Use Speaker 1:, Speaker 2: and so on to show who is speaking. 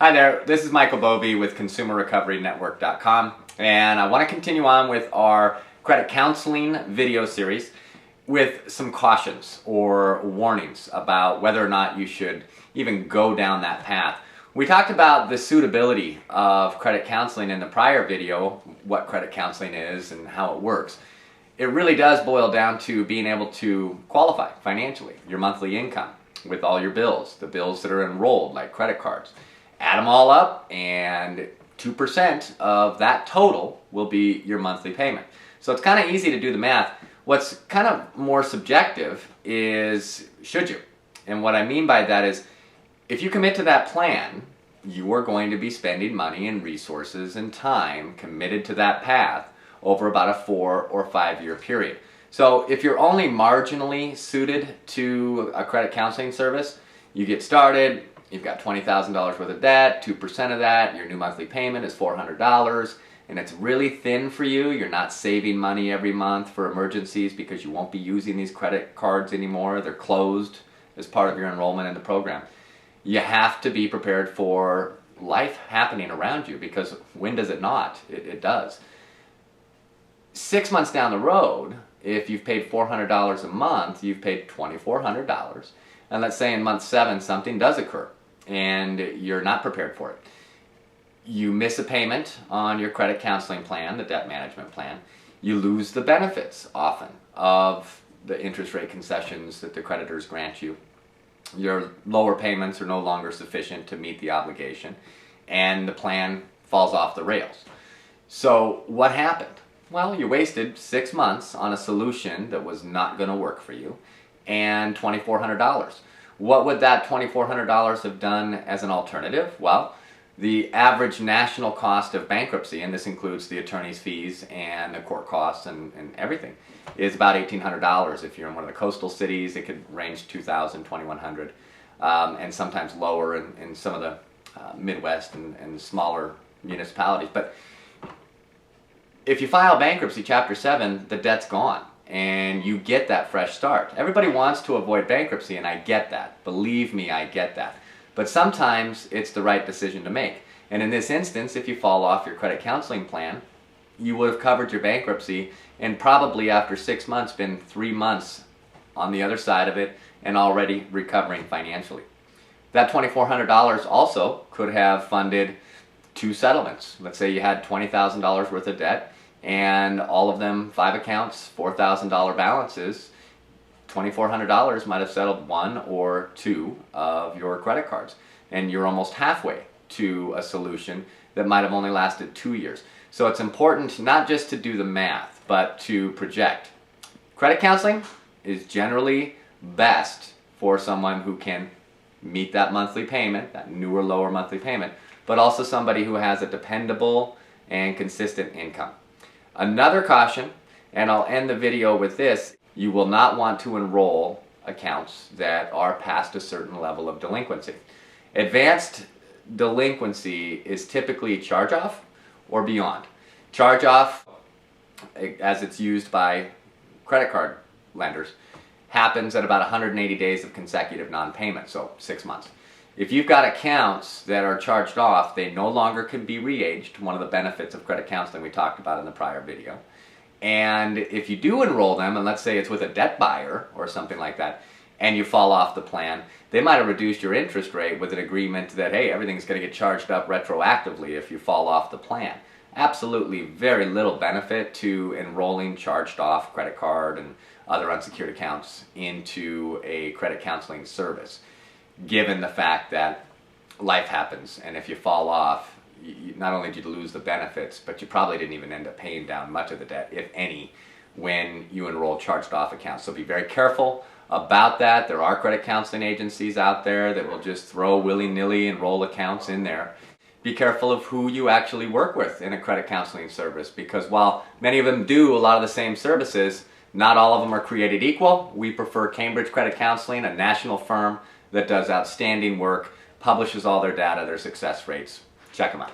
Speaker 1: Hi there, this is Michael Bovey with ConsumerRecoveryNetwork.com, and I want to continue on with our credit counseling video series with some cautions or warnings about whether or not you should even go down that path. We talked about the suitability of credit counseling in the prior video, what credit counseling is and how it works. It really does boil down to being able to qualify financially, your monthly income with all your bills, the bills that are enrolled like credit cards. Add them all up and 2% of that total will be your monthly payment. So it's kind of easy to do the math. What's kind of more subjective is should you? And what I mean by that is if you commit to that plan, you are going to be spending money and resources and time committed to that path over about a 4 or 5 year period. So if you're only marginally suited to a credit counseling service, you get started, you've got $20,000 worth of debt, 2% of that, your new monthly payment is $400, and it's really thin for you. You're not saving money every month for emergencies because you won't be using these credit cards anymore. They're closed as part of your enrollment in the program. You have to be prepared for life happening around you, because when does it not? It does. 6 months down the road, if you've paid $400 a month, you've paid $2,400. And let's say in month 7 something does occur and you're not prepared for it. You miss a payment on your credit counseling plan, the debt management plan. You lose the benefits often of the interest rate concessions that the creditors grant you. Your lower payments are no longer sufficient to meet the obligation, and the plan falls off the rails. So what happened? Well, you wasted 6 months on a solution that was not going to work for you, and $2,400. What would that $2,400 have done as an alternative? Well, the average national cost of bankruptcy, and this includes the attorney's fees and the court costs and everything, is about $1,800. If you're in one of the coastal cities, it could range $2,000, $2,100, and sometimes lower in some of the Midwest and smaller municipalities. But if you file bankruptcy, Chapter 7, the debt's gone, and you get that fresh start. Everybody wants to avoid bankruptcy, and I get that. Believe me, I get that. But sometimes it's the right decision to make. And in this instance, if you fall off your credit counseling plan, you would have covered your bankruptcy and probably after 6 months been 3 months on the other side of it and already recovering financially. That $2,400 also could have funded 2 settlements. Let's say you had $20,000 worth of debt and all of them 5 accounts, $4,000 balances. $2,400 might have settled 1 or 2 of your credit cards, and you're almost halfway to a solution that might have only lasted 2 years. So it's important not just to do the math, but to project. Credit counseling is generally best for someone who can meet that monthly payment, that newer, lower monthly payment, but also somebody who has a dependable and consistent income. Another caution, and I'll end the video with this: you will not want to enroll accounts that are past a certain level of delinquency. Advanced delinquency is typically charge-off or beyond. Charge-off, as it's used by credit card lenders, happens at about 180 days of consecutive non-payment, so 6 months. If you've got accounts that are charged off, they no longer can be re-aged, one of the benefits of credit counseling we talked about in the prior video. And if you do enroll them, and let's say it's with a debt buyer or something like that, and you fall off the plan, they might have reduced your interest rate with an agreement that, hey, everything's going to get charged up retroactively if you fall off the plan. Absolutely very little benefit to enrolling charged off credit card and other unsecured accounts into a credit counseling service, given the fact that life happens, and if you fall off, not only did you lose the benefits, but you probably didn't even end up paying down much of the debt, if any, when you enroll charged off accounts. So be very careful about that. There are credit counseling agencies out there that will just throw willy-nilly enroll accounts in there. Be careful of who you actually work with in a credit counseling service, because while many of them do a lot of the same services, not all of them are created equal. We prefer Cambridge Credit Counseling, a national firm that does outstanding work, publishes all their data, their success rates. Check them out.